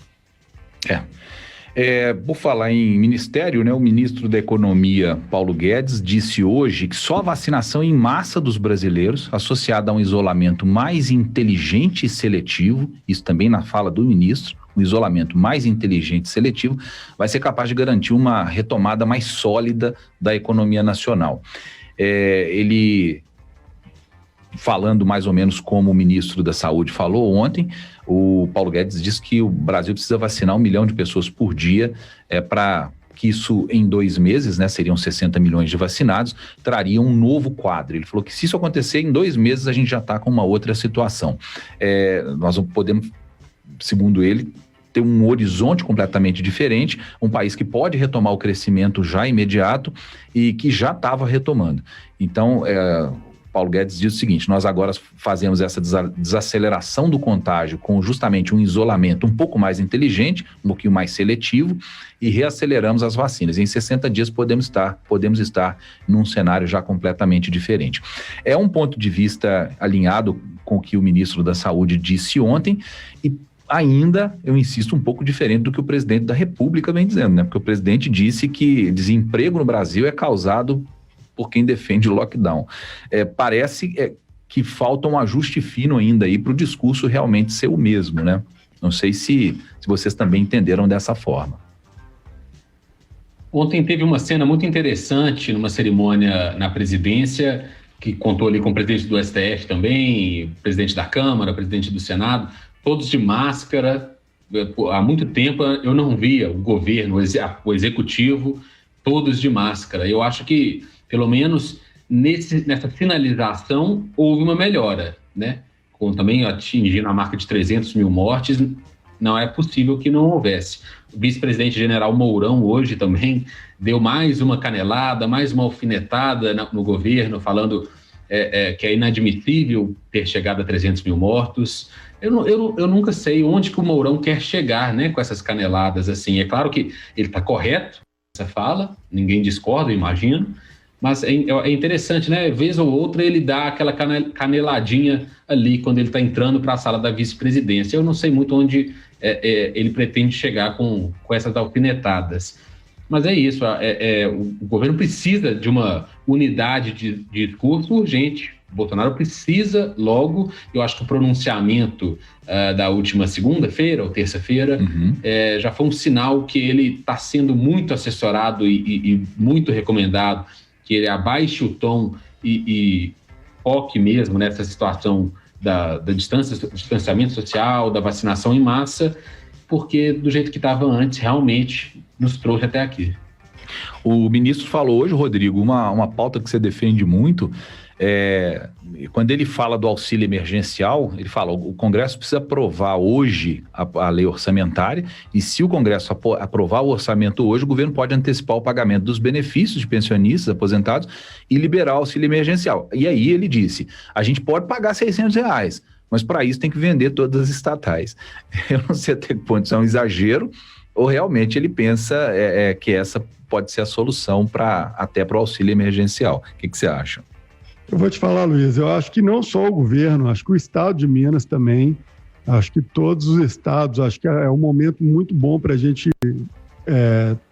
Por falar em ministério, né, o ministro da Economia, Paulo Guedes, disse hoje que só a vacinação em massa dos brasileiros, associada a um isolamento mais inteligente e seletivo, isso também na fala do ministro, um isolamento mais inteligente e seletivo, vai ser capaz de garantir uma retomada mais sólida da economia nacional. Ele, falando mais ou menos como o ministro da Saúde falou ontem, o Paulo Guedes disse que o Brasil precisa vacinar 1 milhão de pessoas por dia, para que isso em 2 meses, né, seriam 60 milhões de vacinados, traria um novo quadro. Ele falou que se isso acontecer em 2 meses, a gente já está com uma outra situação. Nós podemos, segundo ele, ter um horizonte completamente diferente, um país que pode retomar o crescimento já imediato e que já estava retomando. Então, Paulo Guedes diz o seguinte: nós agora fazemos essa desaceleração do contágio com justamente um isolamento um pouco mais inteligente, um pouquinho mais seletivo, e reaceleramos as vacinas. Em 60 dias podemos estar num cenário já completamente diferente. É um ponto de vista alinhado com o que o ministro da Saúde disse ontem, e ainda, eu insisto, um pouco diferente do que o presidente da República vem dizendo, né? Porque o presidente disse que desemprego no Brasil é causado por quem defende o lockdown. Parece que falta um ajuste fino ainda aí para o discurso realmente ser o mesmo, né? Não sei se vocês também entenderam dessa forma. Ontem teve uma cena muito interessante numa cerimônia na presidência, que contou ali com o presidente do STF também, presidente da Câmara, presidente do Senado, todos de máscara. Há muito tempo eu não via o governo, o executivo, todos de máscara. Eu acho que, pelo menos nessa finalização, houve uma melhora, né? também atingindo a marca de 300 mil mortes, não é possível que não houvesse. O vice-presidente general Mourão hoje também deu mais uma canelada, mais uma alfinetada no governo, falando que é inadmissível ter chegado a 300 mil mortos. Eu nunca sei onde que o Mourão quer chegar, né, com essas caneladas. Assim. É claro que ele está correto nessa fala, ninguém discorda, eu imagino, mas é interessante, né? Vez ou outra ele dá aquela caneladinha ali quando ele está entrando para a sala da vice-presidência. Eu não sei muito onde ele pretende chegar com essas alfinetadas. Mas é isso, o governo precisa de uma unidade de discurso urgente. O Bolsonaro precisa logo. Eu acho que o pronunciamento da última segunda-feira ou terça-feira já foi um sinal que ele está sendo muito assessorado e muito recomendado, que ele abaixe o tom e foque mesmo nessa situação da distanciamento social, da vacinação em massa, porque do jeito que estava antes, realmente nos trouxe até aqui. O ministro falou hoje, Rodrigo, uma pauta que você defende muito, quando ele fala do auxílio emergencial, ele fala, o Congresso precisa aprovar hoje a lei orçamentária, e se o Congresso aprovar o orçamento hoje, o governo pode antecipar o pagamento dos benefícios de pensionistas, aposentados, e liberar o auxílio emergencial. E aí ele disse, a gente pode pagar R$600, mas para isso tem que vender todas as estatais. Eu não sei até que ponto isso é um exagero, ou realmente ele pensa que essa pode ser a solução até para o auxílio emergencial. O que você acha? Eu vou te falar, Luiz, eu acho que não só o governo, acho que o estado de Minas também, acho que todos os estados, acho que é um momento muito bom para a gente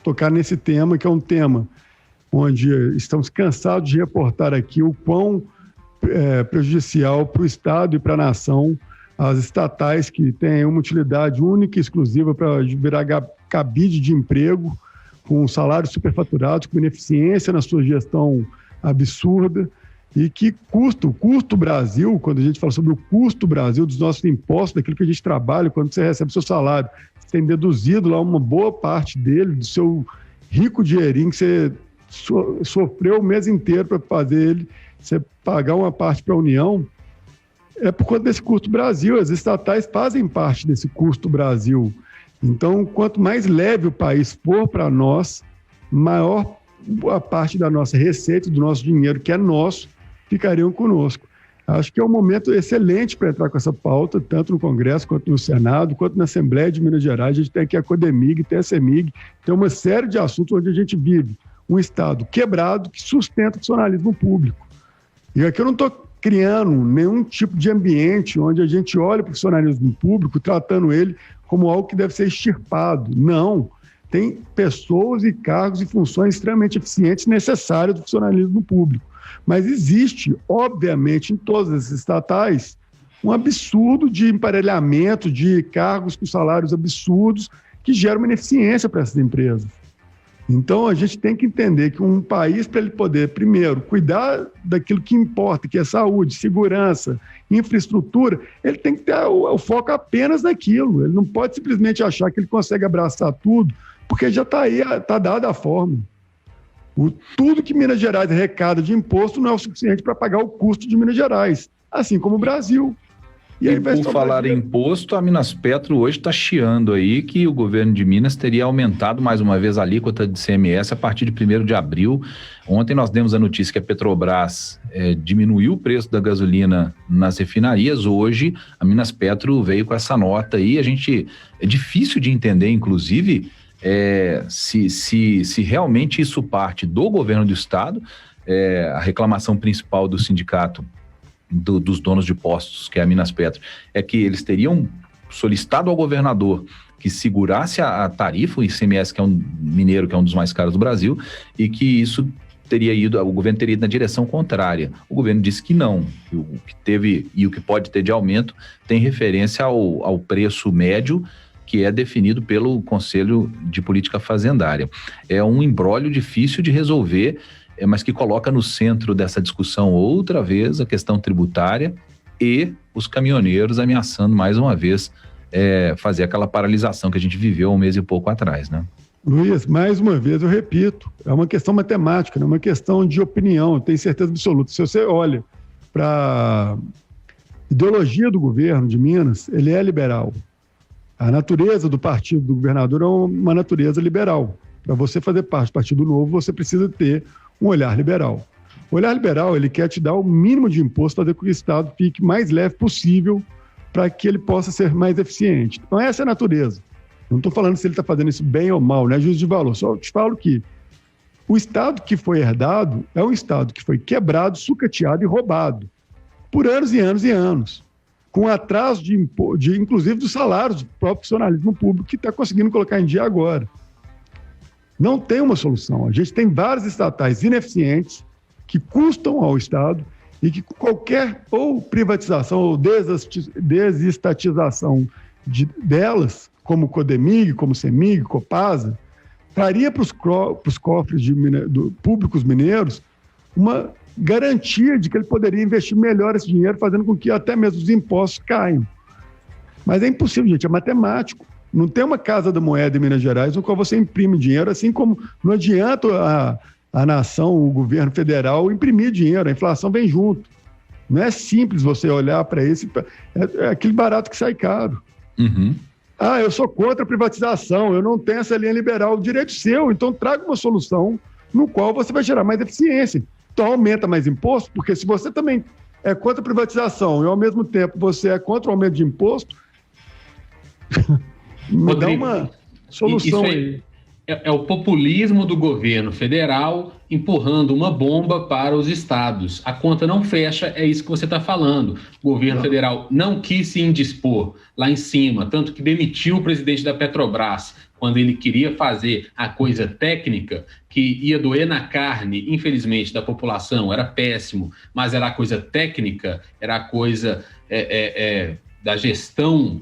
tocar nesse tema, que é um tema onde estamos cansados de reportar aqui o quão prejudicial para o estado e para a nação as estatais que têm uma utilidade única e exclusiva para virar cabide de emprego, com salários superfaturados, com ineficiência na sua gestão absurda, e que o custo Brasil, quando a gente fala sobre o custo Brasil dos nossos impostos, daquilo que a gente trabalha, quando você recebe seu salário, você tem deduzido lá uma boa parte dele, do seu rico dinheirinho que você sofreu o mês inteiro para fazer ele, você pagar uma parte para a União, é por conta desse custo Brasil. As estatais fazem parte desse custo Brasil. Então, quanto mais leve o país for para nós, maior a parte da nossa receita, do nosso dinheiro, que é nosso, ficariam conosco. Acho que é um momento excelente para entrar com essa pauta, tanto no Congresso, quanto no Senado, quanto na Assembleia de Minas Gerais. A gente tem aqui a Codemig, tem a CEMIG, tem uma série de assuntos onde a gente vive um Estado quebrado que sustenta o funcionalismo público. E aqui eu não estou criando nenhum tipo de ambiente onde a gente olha para o funcionalismo público, tratando ele como algo que deve ser extirpado. Não. Tem pessoas e cargos e funções extremamente eficientes necessárias do funcionalismo público. Mas existe, obviamente, em todas as estatais, um absurdo de emparelhamento de cargos com salários absurdos que gera uma ineficiência para essas empresas. Então, a gente tem que entender que um país, para ele poder, primeiro, cuidar daquilo que importa, que é saúde, segurança, infraestrutura, ele tem que ter o foco apenas naquilo. Ele não pode simplesmente achar que ele consegue abraçar tudo, porque já está aí, está dada a forma. Tudo que Minas Gerais arrecada de imposto não é o suficiente para pagar o custo de Minas Gerais, assim como o Brasil. E aí, por falar em imposto, a Minaspetro hoje está chiando aí que o governo de Minas teria aumentado mais uma vez a alíquota de ICMS a partir de 1º de abril. Ontem nós demos a notícia que a Petrobras diminuiu o preço da gasolina nas refinarias. Hoje a Minaspetro veio com essa nota aí. É difícil de entender, inclusive, se realmente isso parte do governo do estado. A reclamação principal do sindicato dos donos de postos, que é a Minaspetro, é que eles teriam solicitado ao governador que segurasse a tarifa, o ICMS, que é um mineiro, que é um dos mais caros do Brasil, e que isso o governo teria ido na direção contrária. O governo disse que não, que o que teve e o que pode ter de aumento tem referência ao preço médio, que é definido pelo Conselho de Política Fazendária. É um imbróglio difícil de resolver, mas que coloca no centro dessa discussão outra vez a questão tributária e os caminhoneiros ameaçando mais uma vez fazer aquela paralisação que a gente viveu um mês e pouco atrás, né? Luiz, mais uma vez eu repito, é uma questão matemática, não é uma questão de opinião, eu tenho certeza absoluta. Se você olha para ideologia do governo de Minas, ele é liberal. A natureza do partido do governador é uma natureza liberal. Para você fazer parte do Partido Novo, você precisa ter um olhar liberal. O olhar liberal, ele quer te dar o mínimo de imposto para fazer com que o Estado fique mais leve possível para que ele possa ser mais eficiente. Então, essa é a natureza. Não estou falando se ele está fazendo isso bem ou mal, não é juízo de valor. Só te falo que o Estado que foi herdado é um Estado que foi quebrado, sucateado e roubado por anos e anos e anos, com atraso inclusive dos salários do próprio funcionalismo público que está conseguindo colocar em dia agora. Não tem uma solução. A gente tem várias estatais ineficientes que custam ao Estado e que qualquer ou privatização ou desestatização delas, como Codemig, como Semig, Copasa, traria para os cofres públicos mineiros uma garantia de que ele poderia investir melhor esse dinheiro, fazendo com que até mesmo os impostos caiam. Mas é impossível, gente, é matemático. Não tem uma casa da moeda em Minas Gerais no qual você imprime dinheiro, assim como não adianta a nação, o governo federal, imprimir dinheiro, a inflação vem junto. Não é simples você olhar para isso, é aquele barato que sai caro. Uhum. Eu sou contra a privatização, eu não tenho essa linha liberal, o direito seu, então traga uma solução no qual você vai gerar mais eficiência. Então aumenta mais imposto, porque se você também é contra a privatização e ao mesmo tempo você é contra o aumento de imposto, me dá uma solução aí. É o populismo do governo federal empurrando uma bomba para os estados. A conta não fecha, é isso que você está falando. O governo federal não quis se indispor lá em cima, tanto que demitiu o presidente da Petrobras quando ele queria fazer a coisa técnica, que ia doer na carne, infelizmente, da população, era péssimo, mas era a coisa técnica, era a coisa da gestão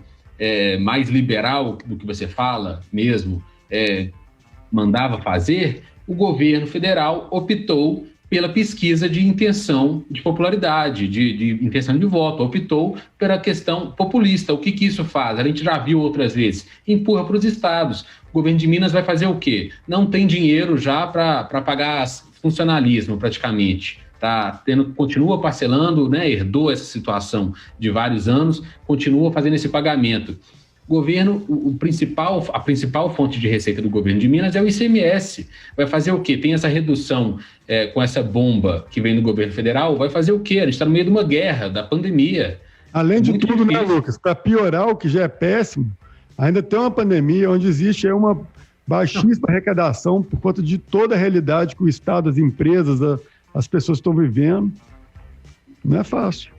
mais liberal do que você fala mesmo, mandava fazer. O governo federal optou pela pesquisa de intenção de popularidade, de intenção de voto, optou pela questão populista. O que isso faz? A gente já viu outras vezes, empurra para os estados. O governo de Minas vai fazer o quê? Não tem dinheiro já para pagar funcionalismo, praticamente. Continua parcelando, né? Herdou essa situação de vários anos, continua fazendo esse pagamento. Governo, a principal fonte de receita do governo de Minas é o ICMS. Vai fazer o quê? Tem essa redução com essa bomba que vem do governo federal, vai fazer o quê? A gente está no meio de uma guerra, da pandemia. Além de tudo, né, Lucas? Para piorar o que já é péssimo, ainda tem uma pandemia onde existe uma baixíssima arrecadação por conta de toda a realidade que o Estado, as empresas, as pessoas estão vivendo. Não é fácil.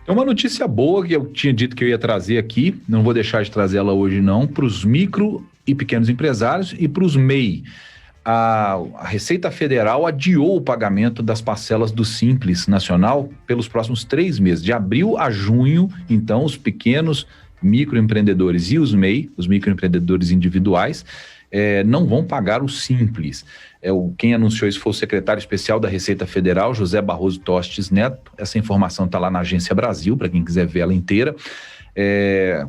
É uma notícia boa que eu tinha dito que eu ia trazer aqui, não vou deixar de trazer ela hoje não, para os micro e pequenos empresários e para os MEI. A Receita Federal adiou o pagamento das parcelas do Simples Nacional pelos próximos 3 meses, de abril a junho. Então, os pequenos microempreendedores e os MEI, os microempreendedores individuais, não vão pagar o Simples. Quem anunciou isso foi o secretário especial da Receita Federal, José Barroso Tostes Neto. Essa informação está lá na Agência Brasil, para quem quiser ver ela inteira. E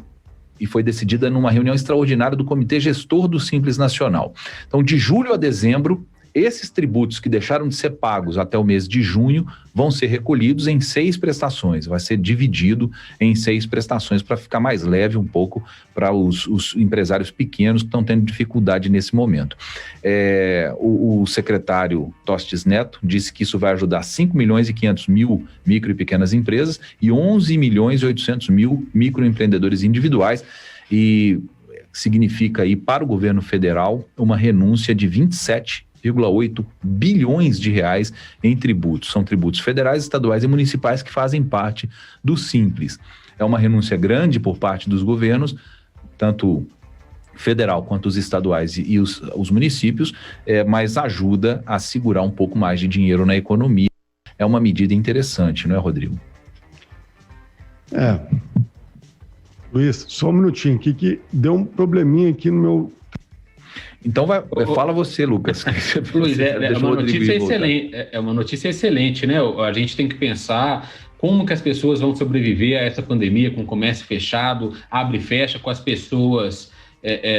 foi decidida numa reunião extraordinária do Comitê Gestor do Simples Nacional. Então, de julho a dezembro, esses tributos que deixaram de ser pagos até o mês de junho vão ser recolhidos em 6 prestações. Vai ser dividido em 6 prestações para ficar mais leve um pouco para os empresários pequenos que estão tendo dificuldade nesse momento. O secretário Tostes Neto disse que isso vai ajudar 5 milhões e 500 mil micro e pequenas empresas e 11 milhões e 800 mil microempreendedores individuais, e significa aí para o governo federal uma renúncia de 27,8 bilhões de reais em tributos. São tributos federais, estaduais e municipais que fazem parte do Simples. É uma renúncia grande por parte dos governos, tanto federal quanto os estaduais e os municípios, mas ajuda a segurar um pouco mais de dinheiro na economia. É uma medida interessante, não é, Rodrigo? Luiz, só um minutinho aqui que deu um probleminha aqui no meu... Então fala você, Lucas. Luiz, uma notícia excelente, é uma notícia excelente, né? A gente tem que pensar como que as pessoas vão sobreviver a essa pandemia com o comércio fechado, abre e fecha, com as pessoas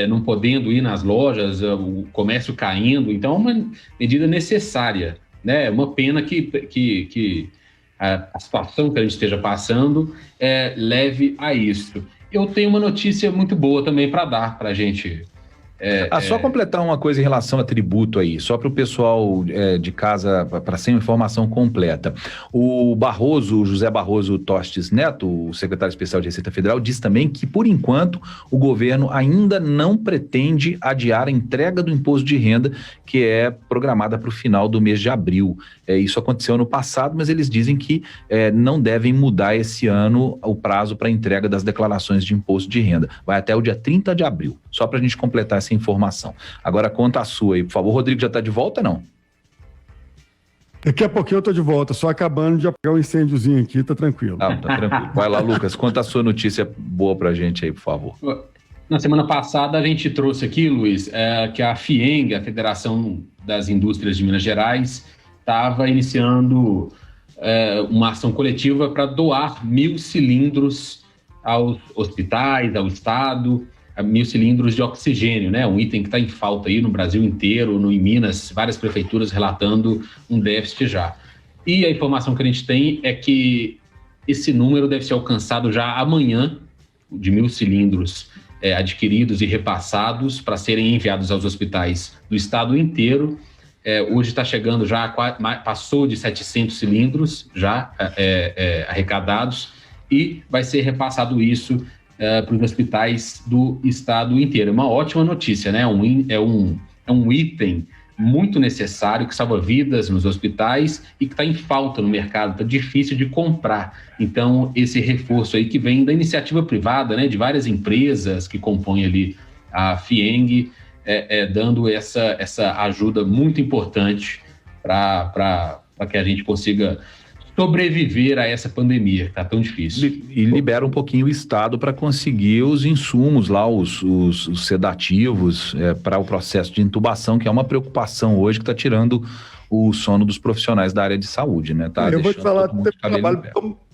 não podendo ir nas lojas, o comércio caindo. Então é uma medida necessária, né? Uma pena que a situação que a gente esteja passando leve a isso. Eu tenho uma notícia muito boa também para dar para a gente. Só completar uma coisa em relação a tributo aí, só para o pessoal de casa, para ser uma informação completa. O José Barroso Tostes Neto, o secretário especial de Receita Federal, disse também que, por enquanto, o governo ainda não pretende adiar a entrega do imposto de renda, que é programada para o final do mês de abril. Isso aconteceu no passado, mas eles dizem que não devem mudar esse ano o prazo para entrega das declarações de imposto de renda. Vai até o dia 30 de abril, só para a gente completar essa informação. Agora conta a sua aí, por favor. Rodrigo já está de volta, não? Daqui a pouquinho eu estou de volta, só acabando de apagar um incêndiozinho aqui, tá tranquilo. Tá tranquilo. Vai lá, Lucas, conta a sua notícia boa pra gente aí, por favor. Na semana passada a gente trouxe aqui, Luiz, que a FIENG, a Federação das Indústrias de Minas Gerais, estava iniciando uma ação coletiva para doar 1.000 cilindros aos hospitais, ao Estado, 1.000 cilindros de oxigênio, né? Um item que está em falta aí no Brasil inteiro, em Minas, várias prefeituras relatando um déficit já. E a informação que a gente tem é que esse número deve ser alcançado já amanhã, de 1.000 cilindros adquiridos e repassados para serem enviados aos hospitais do estado inteiro. Hoje está chegando já, passou de 700 cilindros já arrecadados e vai ser repassado isso para os hospitais do estado inteiro. É uma ótima notícia, né? É um item muito necessário que salva vidas nos hospitais e que está em falta no mercado, está difícil de comprar. Então, esse reforço aí que vem da iniciativa privada, né, de várias empresas que compõem ali a FIENG, dando essa ajuda muito importante para que a gente consiga sobreviver a essa pandemia que está tão difícil. E libera um pouquinho o Estado para conseguir os insumos lá, os sedativos para o processo de intubação, que é uma preocupação hoje que está tirando o sono dos profissionais da área de saúde, né? Eu vou te falar, teve um trabalho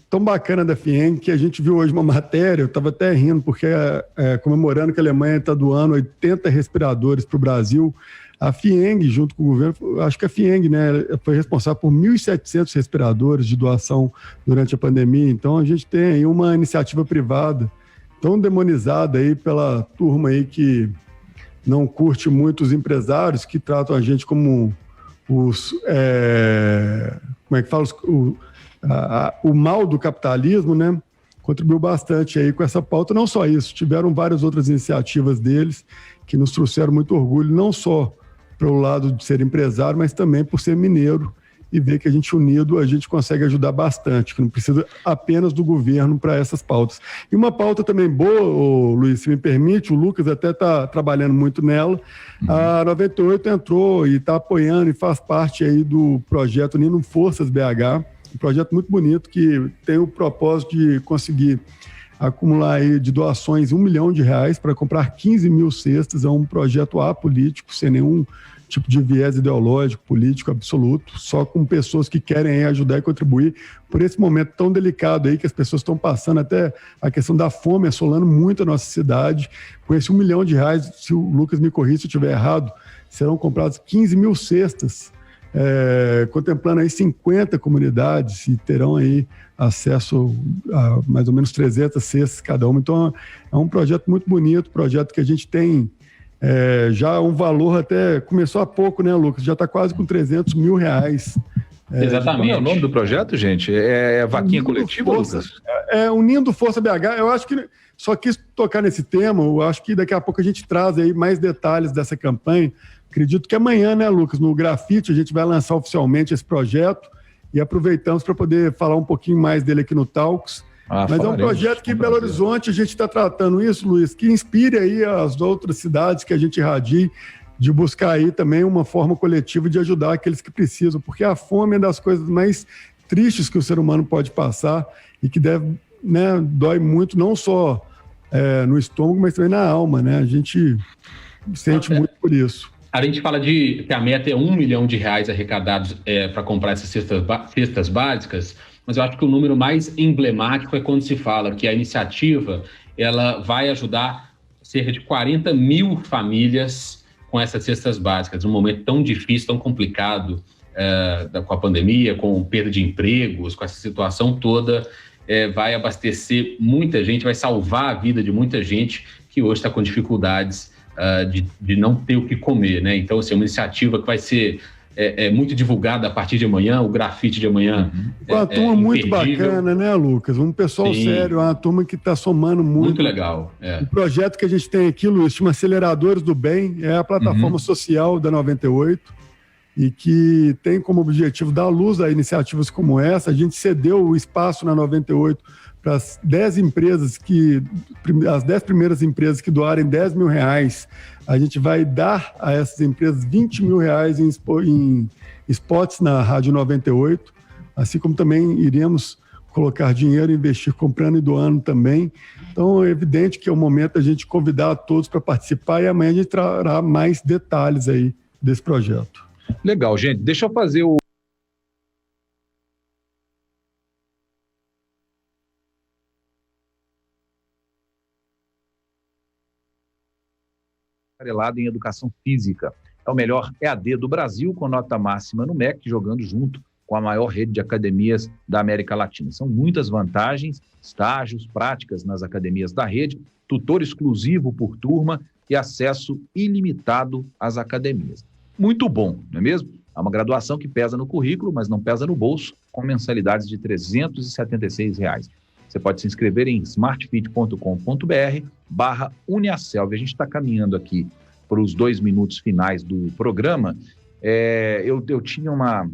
tão bacana da FIENG que a gente viu hoje uma matéria, eu estava até rindo, porque comemorando que a Alemanha está doando 80 respiradores para o Brasil. A FIENG, junto com o governo, acho que a FIENG, né, foi responsável por 1.700 respiradores de doação durante a pandemia. Então, a gente tem aí uma iniciativa privada tão demonizada aí pela turma aí que não curte muito os empresários, que tratam a gente como o mal do capitalismo, né? Contribuiu bastante aí com essa pauta. Não só isso, tiveram várias outras iniciativas deles que nos trouxeram muito orgulho, não só pelo lado de ser empresário, mas também por ser mineiro e ver que a gente unido, a gente consegue ajudar bastante, que não precisa apenas do governo para essas pautas. E uma pauta também boa, Luiz, se me permite, o Lucas até está trabalhando muito nela, a 98 entrou e está apoiando e faz parte aí do projeto Unindo Forças BH, um projeto muito bonito que tem o propósito de conseguir acumular aí de doações R$1 milhão para comprar 15 mil cestas. É um projeto apolítico, sem nenhum tipo de viés ideológico, político absoluto, só com pessoas que querem ajudar e contribuir por esse momento tão delicado aí que as pessoas estão passando, até a questão da fome assolando muito a nossa cidade. Com esse R$1 milhão, se o Lucas me corrija se eu estiver errado, serão compradas 15 mil cestas, contemplando aí 50 comunidades e terão aí acesso a mais ou menos 300 cestas cada uma. Então é um projeto muito bonito, projeto que a gente tem já um valor até, começou há pouco, né, Lucas? Já está quase com R$300 mil. Exatamente. Como é o nome do projeto, gente? É vaquinha coletiva, Lucas? Unindo Força BH. Eu acho que só quis tocar nesse tema, eu acho que daqui a pouco a gente traz aí mais detalhes dessa campanha. Acredito que amanhã, né, Lucas, no Grafite, a gente vai lançar oficialmente esse projeto e aproveitamos para poder falar um pouquinho mais dele aqui no Talks. Mas é um projeto que em Belo Horizonte a gente está tratando isso, Luiz, que inspire aí as outras cidades que a gente irradie, de buscar aí também uma forma coletiva de ajudar aqueles que precisam, porque a fome é das coisas mais tristes que o ser humano pode passar e que deve, né, dói muito, não só no estômago, mas também na alma, né? A gente sente muito por isso. A gente fala que a meta é R$1 milhão arrecadados para comprar essas cestas básicas, mas eu acho que o número mais emblemático é quando se fala que a iniciativa ela vai ajudar cerca de 40 mil famílias com essas cestas básicas, num momento tão difícil, tão complicado com a pandemia, com perda de empregos, com essa situação toda, vai abastecer muita gente, vai salvar a vida de muita gente que hoje está com dificuldades de não ter o que comer, né? Então, assim, é uma iniciativa que vai ser muito divulgada a partir de amanhã, o grafite de amanhã. Uma turma muito bacana, né, Lucas? Um pessoal Sim. sério, uma turma que está somando muito. Muito legal. O projeto que a gente tem aqui, Luiz, chama Aceleradores do Bem, é a plataforma social da 98 e que tem como objetivo dar luz a iniciativas como essa. A gente cedeu o espaço na 98 para as 10 empresas as 10 primeiras empresas que doarem R$10 mil, a gente vai dar a essas empresas R$20 mil em spots na Rádio 98, assim como também iremos colocar dinheiro, investir comprando e doando também. Então é evidente que é o momento da gente convidar a todos para participar e amanhã a gente trará mais detalhes aí desse projeto. Legal, gente. Deixa eu fazer o em Educação Física. É o melhor EAD do Brasil, com nota máxima no MEC, jogando junto com a maior rede de academias da América Latina. São muitas vantagens, estágios, práticas nas academias da rede, tutor exclusivo por turma e acesso ilimitado às academias. Muito bom, não é mesmo? É uma graduação que pesa no currículo, mas não pesa no bolso, com mensalidades de R$ 376. Você pode se inscrever em smartfit.com.br/Uniaselv. A gente está caminhando aqui para os 2 minutos finais do programa. Eu tinha uma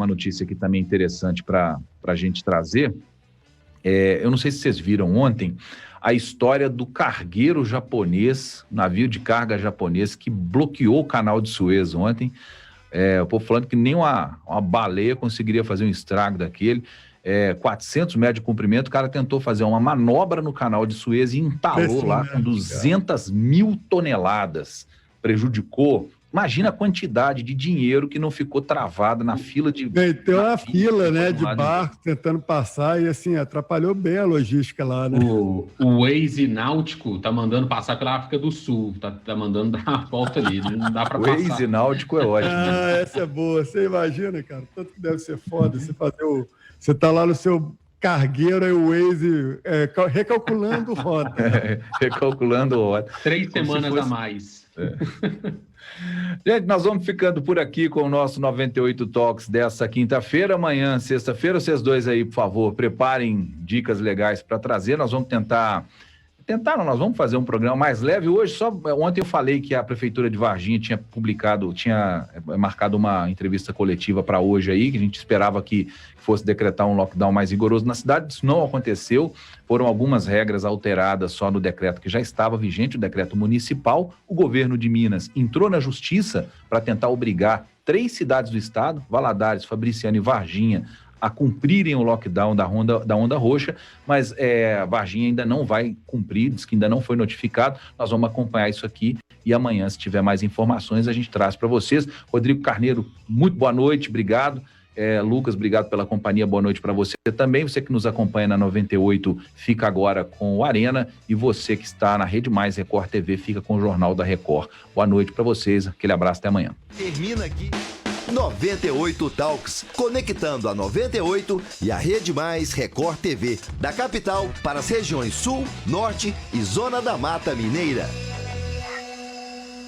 notícia aqui também interessante para a gente trazer. Eu não sei se vocês viram ontem a história do cargueiro japonês, navio de carga japonês, que bloqueou o canal de Suez ontem. O povo falando que nem uma baleia conseguiria fazer um estrago daquele. 400 metros de comprimento, o cara tentou fazer uma manobra no canal de Suez e entalou lá com 200 mil toneladas. Prejudicou. Imagina a quantidade de dinheiro que não ficou travada na fila de... Tem uma fila, né, de barcos tentando passar e, assim, atrapalhou bem a logística lá, né? O Waze Náutico tá mandando passar pela África do Sul, tá mandando dar uma volta ali, não dá para passar. O Waze Náutico é ótimo. Essa é boa. Você imagina, cara, tanto que deve ser foda você fazer Você tá lá no seu cargueiro, aí o Waze recalculando rota. Recalculando rota. 3 semanas a mais. Gente, nós vamos ficando por aqui com o nosso 98 Talks dessa quinta-feira. Amanhã, sexta-feira, vocês dois aí, por favor, preparem dicas legais para trazer. Nós vamos nós vamos fazer um programa mais leve. Hoje, ontem eu falei que a Prefeitura de Varginha tinha marcado uma entrevista coletiva para hoje aí, que a gente esperava que fosse decretar um lockdown mais rigoroso na cidade. Isso não aconteceu. Foram algumas regras alteradas só no decreto que já estava vigente, o decreto municipal. O governo de Minas entrou na justiça para tentar obrigar 3 cidades do estado, Valadares, Fabriciano e Varginha, a cumprirem o lockdown da onda roxa, mas Varginha ainda não vai cumprir, diz que ainda não foi notificado. Nós vamos acompanhar isso aqui e amanhã, se tiver mais informações, a gente traz para vocês. Rodrigo Carneiro, muito boa noite, obrigado. Lucas, obrigado pela companhia, boa noite para você também. Você que nos acompanha na 98 fica agora com o Arena, e você que está na Rede Mais Record TV fica com o Jornal da Record. Boa noite para vocês, aquele abraço, até amanhã. Termina aqui 98 Talks, conectando a 98 e a Rede Mais Record TV, da capital para as regiões Sul, Norte e Zona da Mata Mineira.